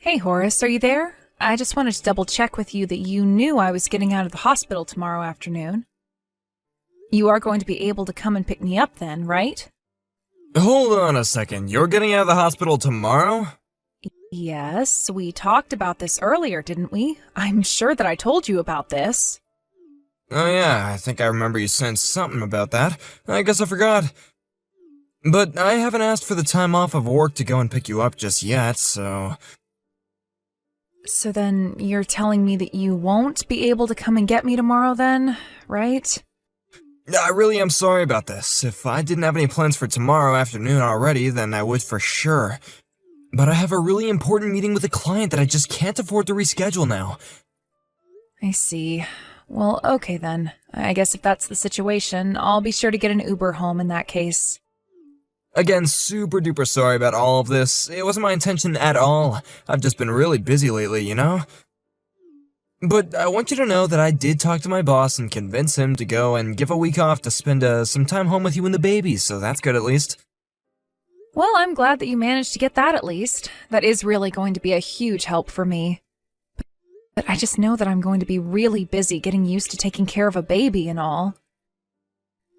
Hey Horace, are you there? I just wanted to double check with you that you knew I was getting out of the hospital tomorrow afternoon. You are going to be able to come and pick me up then, right? Hold on a second, you're getting out of the hospital tomorrow? Yes, we talked about this earlier, didn't we? I'm sure that I told you about this. Oh yeah, I think I remember you saying something about that. I guess I forgot. But I haven't asked for the time off of work to go and pick you up just yet, so... So then you're telling me that you won't be able to come and get me tomorrow then, right? I really am sorry about this. If I didn't have any plans for tomorrow afternoon already, then I would for sure. But I have a really important meeting with a client that I just can't afford to reschedule now. I see. Well, okay then. I guess if that's the situation, I'll be sure to get an Uber home in that case. Again, super duper sorry about all of this. It wasn't my intention at all. I've just been really busy lately, you know? But I want you to know that I did talk to my boss and convince him to go and give a week off to spend some time home with you and the baby, so that's good at least. Well, I'm glad that you managed to get that at least. That is really going to be a huge help for me. But I just know that I'm going to be really busy getting used to taking care of a baby and all.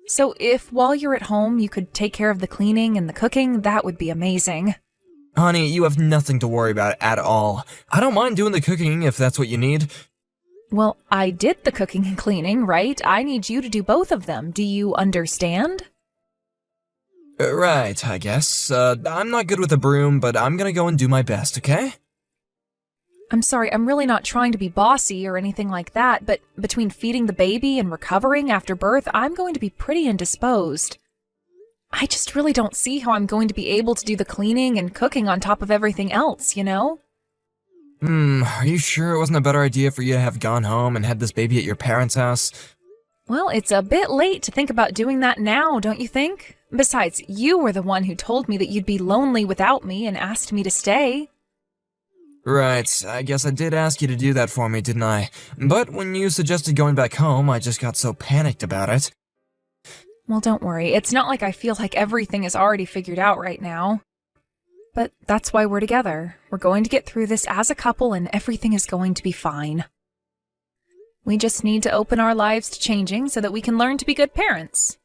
So if while you're at home you could take care of the cleaning and the cooking, that would be amazing. Honey, you have nothing to worry about at all. I don't mind doing the cooking if that's what you need. Well, I did the cooking and cleaning, right? I need you to do both of them. Do you understand? Right, I guess. I'm not good with a broom, but I'm gonna go and do my best, okay? I'm sorry, I'm really not trying to be bossy or anything like that, but between feeding the baby and recovering after birth, I'm going to be pretty indisposed. I just really don't see how I'm going to be able to do the cleaning and cooking on top of everything else, you know? Are you sure it wasn't a better idea for you to have gone home and had this baby at your parents' house? Well, it's a bit late to think about doing that now, don't you think? Besides, you were the one who told me that you'd be lonely without me and asked me to stay. Right, I guess I did ask you to do that for me, didn't I? But when you suggested going back home, I just got so panicked about it. Well, don't worry. It's not like I feel like everything is already figured out right now. But that's why we're together. We're going to get through this as a couple and everything is going to be fine. We just need to open our lives to changing so that we can learn to be good parents.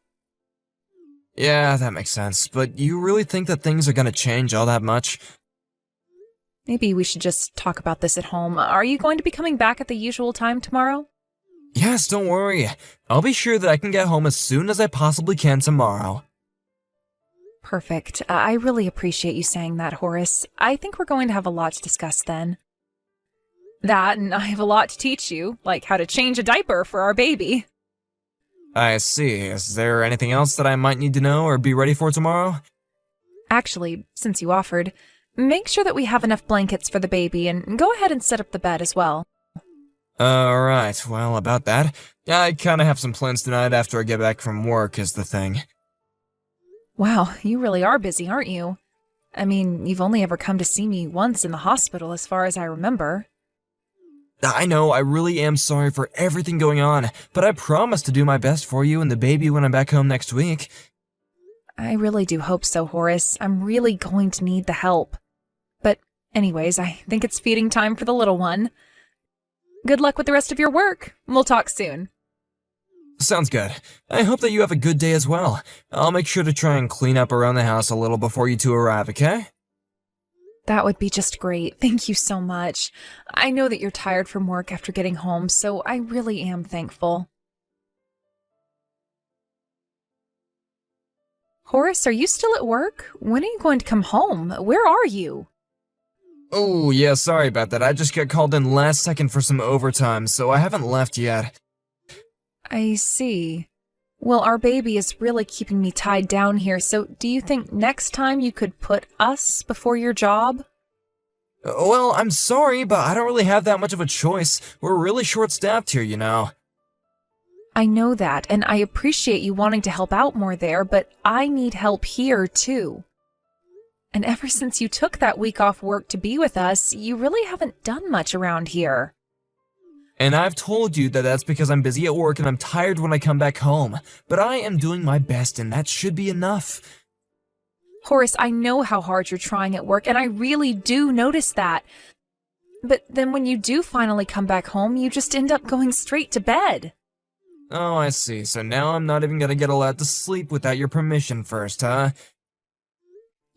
Yeah, that makes sense, but you really think that things are gonna change all that much? Maybe we should just talk about this at home. Are you going to be coming back at the usual time tomorrow? Yes, don't worry. I'll be sure that I can get home as soon as I possibly can tomorrow. Perfect. I really appreciate you saying that, Horace. I think we're going to have a lot to discuss then. That, and I have a lot to teach you, like how to change a diaper for our baby. I see. Is there anything else that I might need to know or be ready for tomorrow? Actually, since you offered, make sure that we have enough blankets for the baby and go ahead and set up the bed as well. Alright, well, about that. I kinda have some plans tonight after I get back from work is the thing. Wow, you really are busy, aren't you? I mean, you've only ever come to see me once in the hospital as far as I remember. I know, I really am sorry for everything going on, but I promise to do my best for you and the baby when I'm back home next week. I really do hope so, Horace. I'm really going to need the help. But anyways, I think it's feeding time for the little one. Good luck with the rest of your work. We'll talk soon. Sounds good. I hope that you have a good day as well. I'll make sure to try and clean up around the house a little before you two arrive, okay? That would be just great. Thank you so much. I know that you're tired from work after getting home, so I really am thankful. Horace, are you still at work? When are you going to come home? Where are you? Oh, yeah, sorry about that. I just got called in last second for some overtime, so I haven't left yet. I see. Well, our baby is really keeping me tied down here, so do you think next time you could put us before your job? Well, I'm sorry, but I don't really have that much of a choice. We're really short-staffed here, you know. I know that, and I appreciate you wanting to help out more there, but I need help here, too. And ever since you took that week off work to be with us, you really haven't done much around here. And I've told you that that's because I'm busy at work and I'm tired when I come back home. But I am doing my best and that should be enough. Horace, I know how hard you're trying at work, and I really do notice that. But then when you do finally come back home, you just end up going straight to bed. Oh, I see. So now I'm not even gonna get allowed to sleep without your permission first, huh?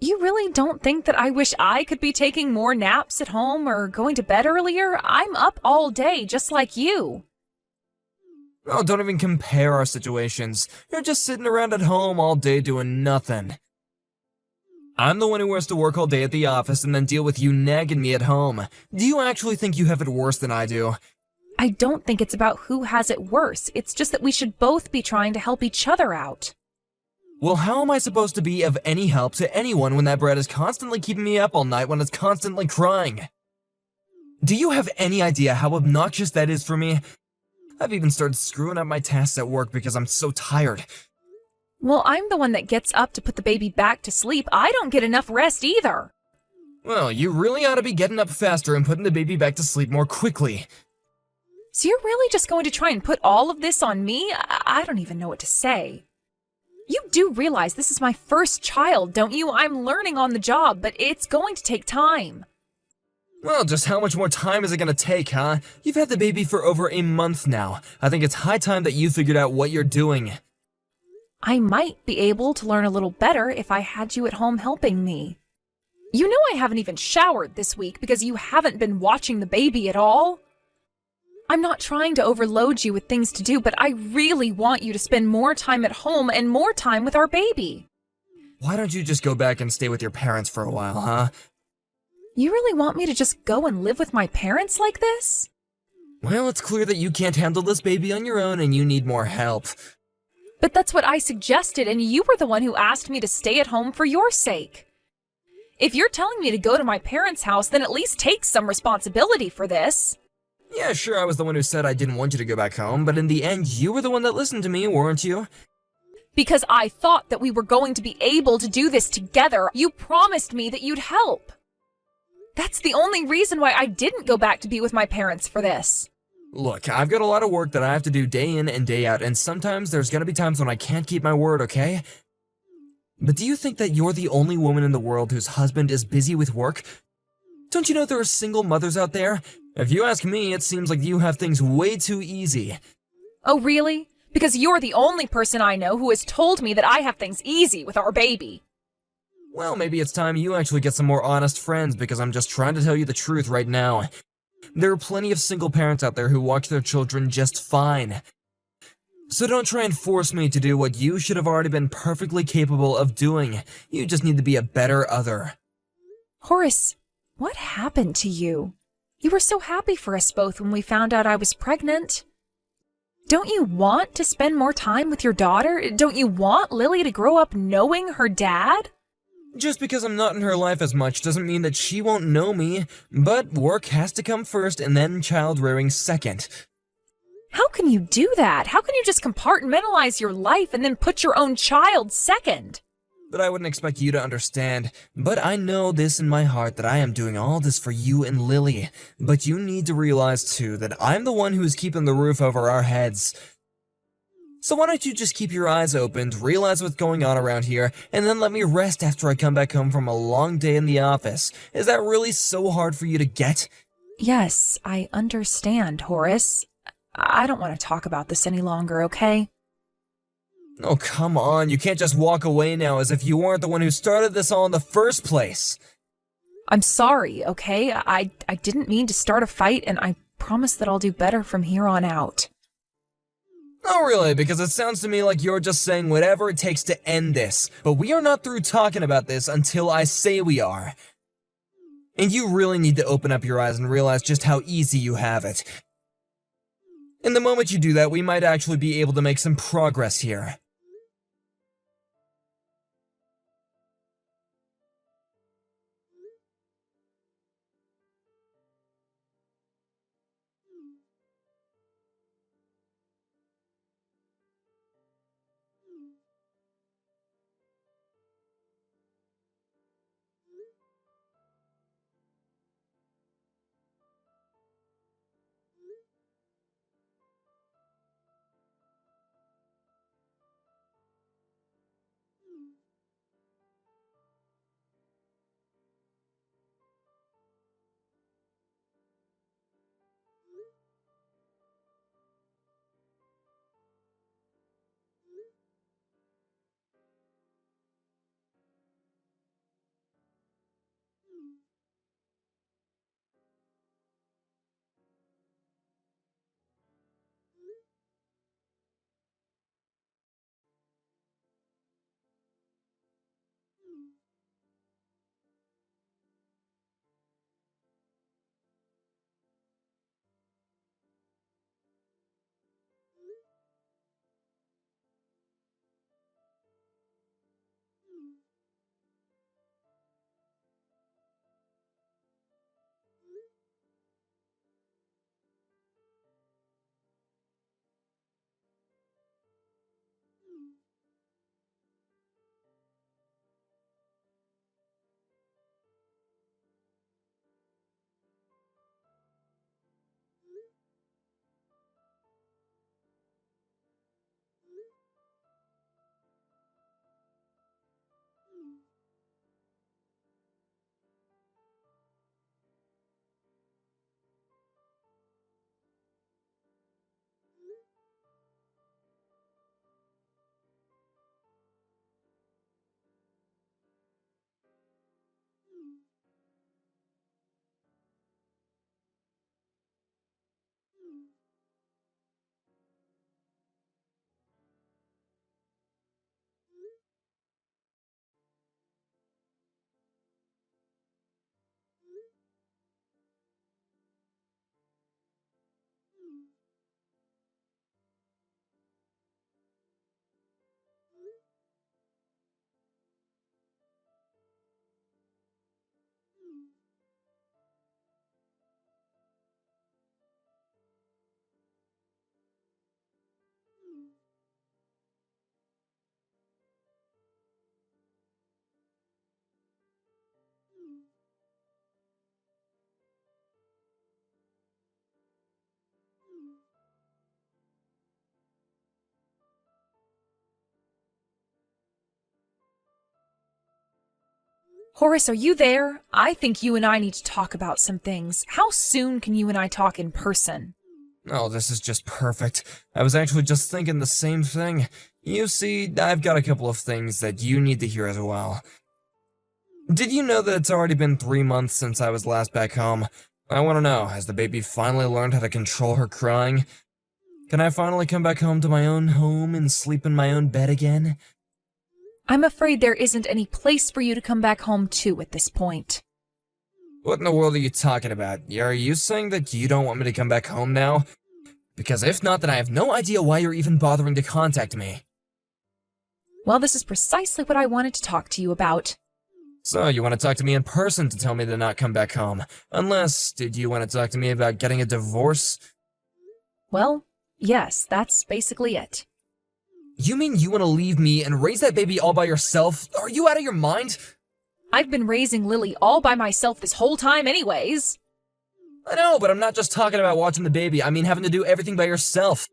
You really don't think that I wish I could be taking more naps at home or going to bed earlier? I'm up all day, just like you. Oh, don't even compare our situations. You're just sitting around at home all day doing nothing. I'm the one who has to work all day at the office and then deal with you nagging me at home. Do you actually think you have it worse than I do? I don't think it's about who has it worse. It's just that we should both be trying to help each other out. Well, how am I supposed to be of any help to anyone when that brat is constantly keeping me up all night when it's constantly crying? Do you have any idea how obnoxious that is for me? I've even started screwing up my tasks at work because I'm so tired. Well, I'm the one that gets up to put the baby back to sleep. I don't get enough rest either. Well, you really ought to be getting up faster and putting the baby back to sleep more quickly. So you're really just going to try and put all of this on me? I don't even know what to say. You do realize this is my first child, don't you? I'm learning on the job, but it's going to take time. Well, just how much more time is it gonna take, huh? You've had the baby for over a month now. I think it's high time that you figured out what you're doing. I might be able to learn a little better if I had you at home helping me. You know I haven't even showered this week because you haven't been watching the baby at all. I'm not trying to overload you with things to do, but I really want you to spend more time at home and more time with our baby. Why don't you just go back and stay with your parents for a while, huh? You really want me to just go and live with my parents like this? Well, it's clear that you can't handle this baby on your own and you need more help. But that's what I suggested, and you were the one who asked me to stay at home for your sake. If you're telling me to go to my parents' house, then at least take some responsibility for this. Yeah, sure, I was the one who said I didn't want you to go back home, but in the end, you were the one that listened to me, weren't you? Because I thought that we were going to be able to do this together. You promised me that you'd help. That's the only reason why I didn't go back to be with my parents for this. Look, I've got a lot of work that I have to do day in and day out, and sometimes there's gonna be times when I can't keep my word, okay? But do you think that you're the only woman in the world whose husband is busy with work? Don't you know there are single mothers out there? If you ask me, it seems like you have things way too easy. Oh, really? Because you're the only person I know who has told me that I have things easy with our baby. Well, maybe it's time you actually get some more honest friends, because I'm just trying to tell you the truth right now. There are plenty of single parents out there who watch their children just fine. So don't try and force me to do what you should have already been perfectly capable of doing. You just need to be a better other. Horace, what happened to you? You were so happy for us both when we found out I was pregnant. Don't you want to spend more time with your daughter? Don't you want Lily to grow up knowing her dad? Just because I'm not in her life as much doesn't mean that she won't know me, but work has to come first and then child rearing second. How can you do that? How can you just compartmentalize your life and then put your own child second? But I wouldn't expect you to understand. But I know this in my heart that I am doing all this for you and Lily. But you need to realize too that I'm the one who's keeping the roof over our heads. So why don't you just keep your eyes opened, realize what's going on around here, and then let me rest after I come back home from a long day in the office. Is that really so hard for you to get? Yes, I understand, Horace. I don't want to talk about this any longer, okay? Oh, come on, you can't just walk away now as if you weren't the one who started this all in the first place. I'm sorry, okay? I didn't mean to start a fight, and I promise that I'll do better from here on out. Oh, really? Because it sounds to me like you're just saying whatever it takes to end this. But we are not through talking about this until I say we are. And you really need to open up your eyes and realize just how easy you have it. And the moment you do that, we might actually be able to make some progress here. Horace, are you there? I think you and I need to talk about some things. How soon can you and I talk in person? Oh, this is just perfect. I was actually just thinking the same thing. You see, I've got a couple of things that you need to hear as well. Did you know that it's already been 3 months since I was last back home? I want to know, has the baby finally learned how to control her crying? Can I finally come back home to my own home and sleep in my own bed again? I'm afraid there isn't any place for you to come back home to at this point. What in the world are you talking about? Are you saying that you don't want me to come back home now? Because if not, then I have no idea why you're even bothering to contact me. Well, this is precisely what I wanted to talk to you about. So, you want to talk to me in person to tell me to not come back home? Unless, did you want to talk to me about getting a divorce? Well, yes, that's basically it. You mean you want to leave me and raise that baby all by yourself? Are you out of your mind? I've been raising Lily all by myself this whole time anyways. I know, but I'm not just talking about watching the baby. I mean having to do everything by yourself.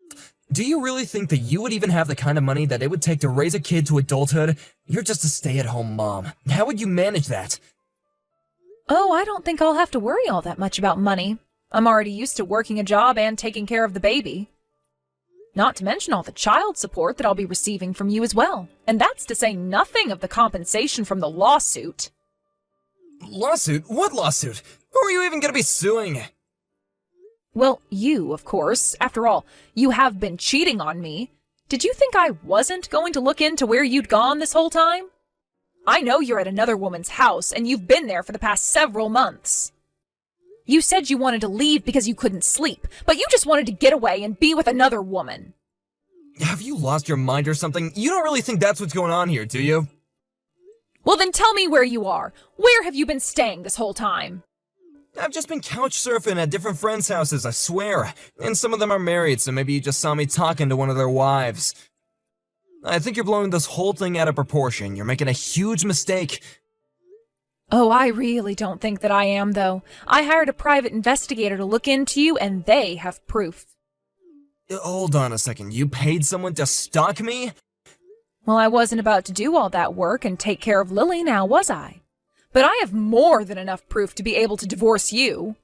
Do you really think that you would even have the kind of money that it would take to raise a kid to adulthood? You're just a stay-at-home mom. How would you manage that? Oh, I don't think I'll have to worry all that much about money. I'm already used to working a job and taking care of the baby. Not to mention all the child support that I'll be receiving from you as well. And that's to say nothing of the compensation from the lawsuit. Lawsuit? What lawsuit? Who are you even gonna be suing? Well, you, of course. After all, you have been cheating on me. Did you think I wasn't going to look into where you'd gone this whole time? I know you're at another woman's house, and you've been there for the past several months. You said you wanted to leave because you couldn't sleep, but you just wanted to get away and be with another woman. Have you lost your mind or something? You don't really think that's what's going on here, do you? Well, then tell me where you are. Where have you been staying this whole time? I've just been couch surfing at different friends' houses, I swear. And some of them are married, so maybe you just saw me talking to one of their wives. I think you're blowing this whole thing out of proportion. You're making a huge mistake. Oh, I really don't think that I am, though. I hired a private investigator to look into you, and they have proof. Hold on a second. You paid someone to stalk me? Well, I wasn't about to do all that work and take care of Lily now, was I? But I have more than enough proof to be able to divorce you.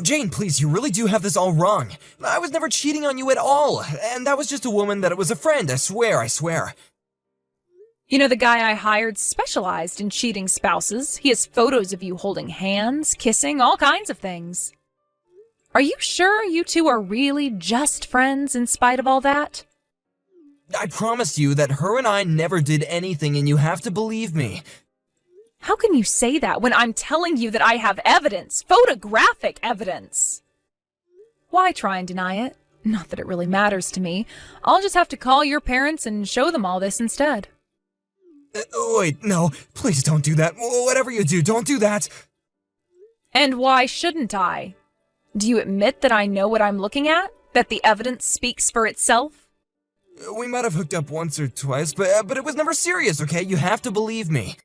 Jane, please, you really do have this all wrong. I was never cheating on you at all. And that was just a woman that was a friend, I swear. You know, the guy I hired specialized in cheating spouses. He has photos of you holding hands, kissing, all kinds of things. Are you sure you two are really just friends in spite of all that? I promised you that her and I never did anything, and you have to believe me. How can you say that when I'm telling you that I have evidence, photographic evidence? Why try and deny it? Not that it really matters to me. I'll just have to call your parents and show them all this instead. Wait, no, please don't do that. Whatever you do, don't do that. And why shouldn't I? Do you admit that I know what I'm looking at? That the evidence speaks for itself? We might have hooked up once or twice, but it was never serious, okay? You have to believe me.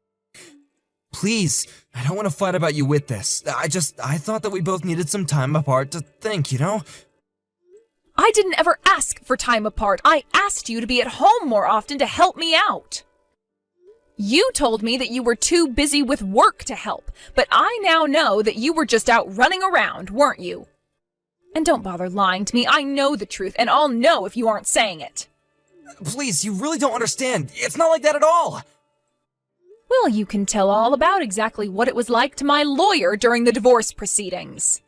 Please, I don't want to fight about you with this. I thought that we both needed some time apart to think, you know? I didn't ever ask for time apart. I asked you to be at home more often to help me out. You told me that you were too busy with work to help, but I now know that you were just out running around, weren't you? And don't bother lying to me. I know the truth, and I'll know if you aren't saying it. Please, you really don't understand. It's not like that at all. Well, you can tell all about exactly what it was like to my lawyer during the divorce proceedings.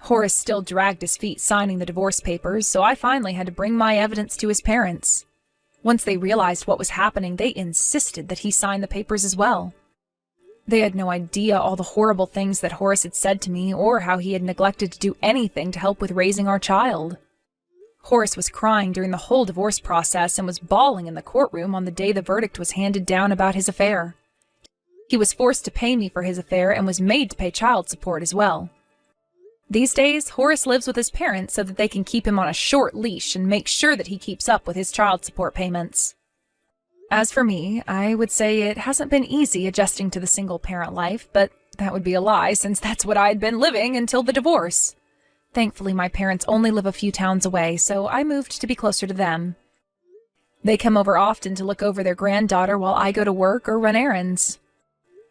Horace still dragged his feet signing the divorce papers, so I finally had to bring my evidence to his parents. Once they realized what was happening, they insisted that he sign the papers as well. They had no idea all the horrible things that Horace had said to me, or how he had neglected to do anything to help with raising our child. Horace was crying during the whole divorce process and was bawling in the courtroom on the day the verdict was handed down about his affair. He was forced to pay me for his affair and was made to pay child support as well. These days, Horace lives with his parents so that they can keep him on a short leash and make sure that he keeps up with his child support payments. As for me, I would say it hasn't been easy adjusting to the single-parent life, but that would be a lie since that's what I had been living until the divorce. Thankfully, my parents only live a few towns away, so I moved to be closer to them. They come over often to look over their granddaughter while I go to work or run errands.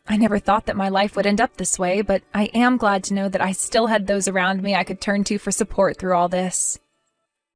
I never thought that my life would end up this way, but I am glad to know that I still had those around me I could turn to for support through all this.